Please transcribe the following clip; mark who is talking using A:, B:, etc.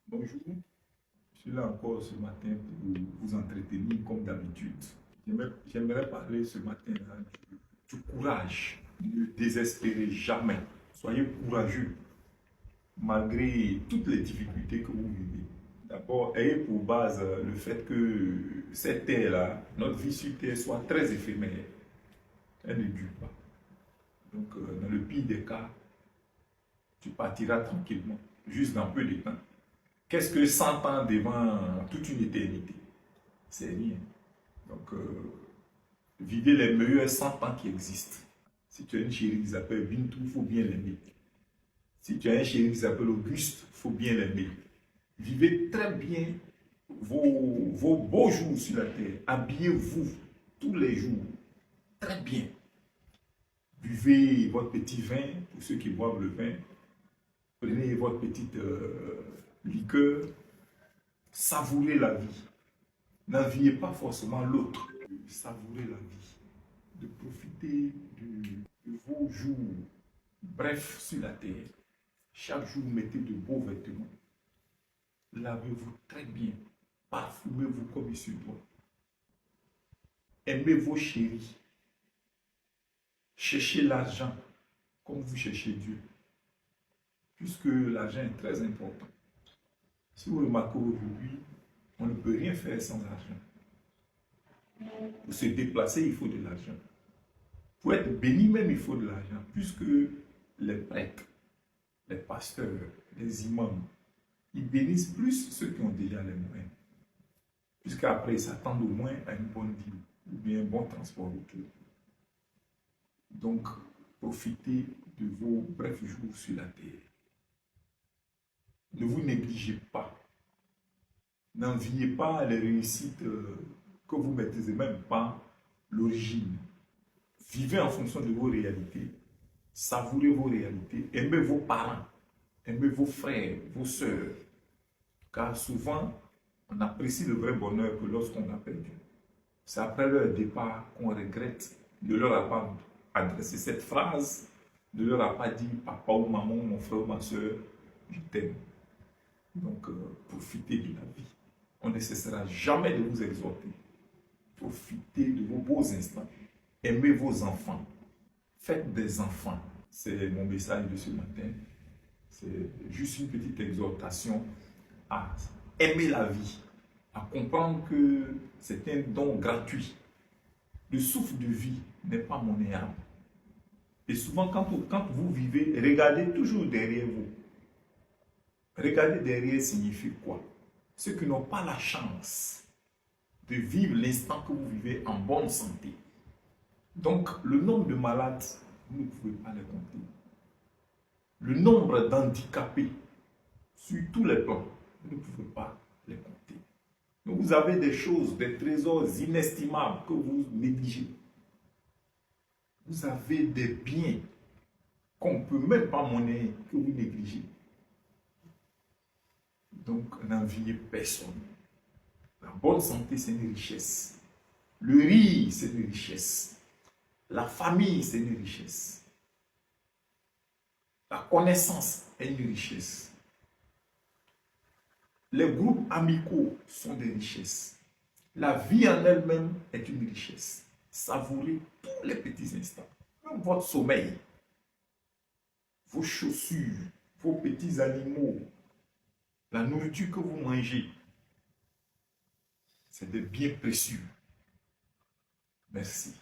A: Bonjour, je suis là encore ce matin pour vous entretenir comme d'habitude. J'aimerais parler ce matin-là du courage. Ne désespérez jamais. Soyez courageux malgré toutes les difficultés que vous vivez. D'abord, ayez pour base le fait que cette terre-là, notre vie sur terre soit très éphémère. Elle ne dure pas. Donc, dans le pire des cas, tu partiras tranquillement, juste dans peu de temps. Qu'est-ce que 100 ans devant toute une éternité? C'est rien. Donc, vivez les meilleurs 100 ans qui existent. Si tu as une chérie qui s'appelle Bintou, il faut bien l'aimer. Si tu as un chéri qui s'appelle Auguste, il faut bien l'aimer. Vivez très bien vos beaux jours sur la terre. Habillez-vous tous les jours. Très bien. Buvez votre petit vin, pour ceux qui boivent le vin. Prenez votre petite liqueur. Savourez la vie. N'enviez pas forcément l'autre. Savourez la vie. De profiter de vos jours. Bref, sur la terre. Chaque jour, mettez de beaux vêtements. Lavez-vous très bien. Parfumez-vous comme il se doit. Aimez vos chéris. Cherchez l'argent comme vous cherchez Dieu. Puisque l'argent est très important. Si vous remarquez aujourd'hui, on ne peut rien faire sans argent. Pour se déplacer, il faut de l'argent. Pour être béni même, il faut de l'argent. Puisque les prêtres, les pasteurs, les imams, ils bénissent plus ceux qui ont déjà les moyens. Puisqu'après, ils s'attendent au moins à une bonne vie ou bien un bon transport autour. Donc, profitez de vos brefs jours sur la terre. Ne vous négligez pas. N'enviez pas les réussites que vous maîtrisez même pas l'origine. Vivez en fonction de vos réalités. Savourez vos réalités. Aimez vos parents. Aimez vos frères, vos sœurs. Car souvent, on apprécie le vrai bonheur que lorsqu'on a perdu. C'est après leur départ qu'on regrette de leur avoir adressé cette phrase, de leur avoir pas dit papa ou maman, mon frère ou ma soeur, je t'aime. Donc, profitez de la vie. On ne cessera jamais de vous exhorter. Profitez de vos beaux instants. Aimez vos enfants. Faites des enfants. C'est mon message de ce matin. C'est juste une petite exhortation à aimer la vie, à comprendre que c'est un don gratuit. Le souffle de vie n'est pas monnayable. Et souvent, quand vous vivez, regardez toujours derrière vous. Regarder derrière signifie quoi? Ceux qui n'ont pas la chance de vivre l'instant que vous vivez en bonne santé. Donc, le nombre de malades, vous ne pouvez pas les compter. Le nombre d'handicapés sur tous les plans, vous ne pouvez pas les compter. Donc, vous avez des choses, des trésors inestimables que vous négligez. Vous avez des biens qu'on ne peut même pas monnayer, que vous négligez. Donc, n'enviez personne. La bonne santé, c'est une richesse. Le rire, c'est une richesse. La famille, c'est une richesse. La connaissance est une richesse. Les groupes amicaux sont des richesses. La vie en elle-même est une richesse. Savourez tous les petits instants. Même votre sommeil, vos chaussures, vos petits animaux, la nourriture que vous mangez, c'est des biens précieux. Merci.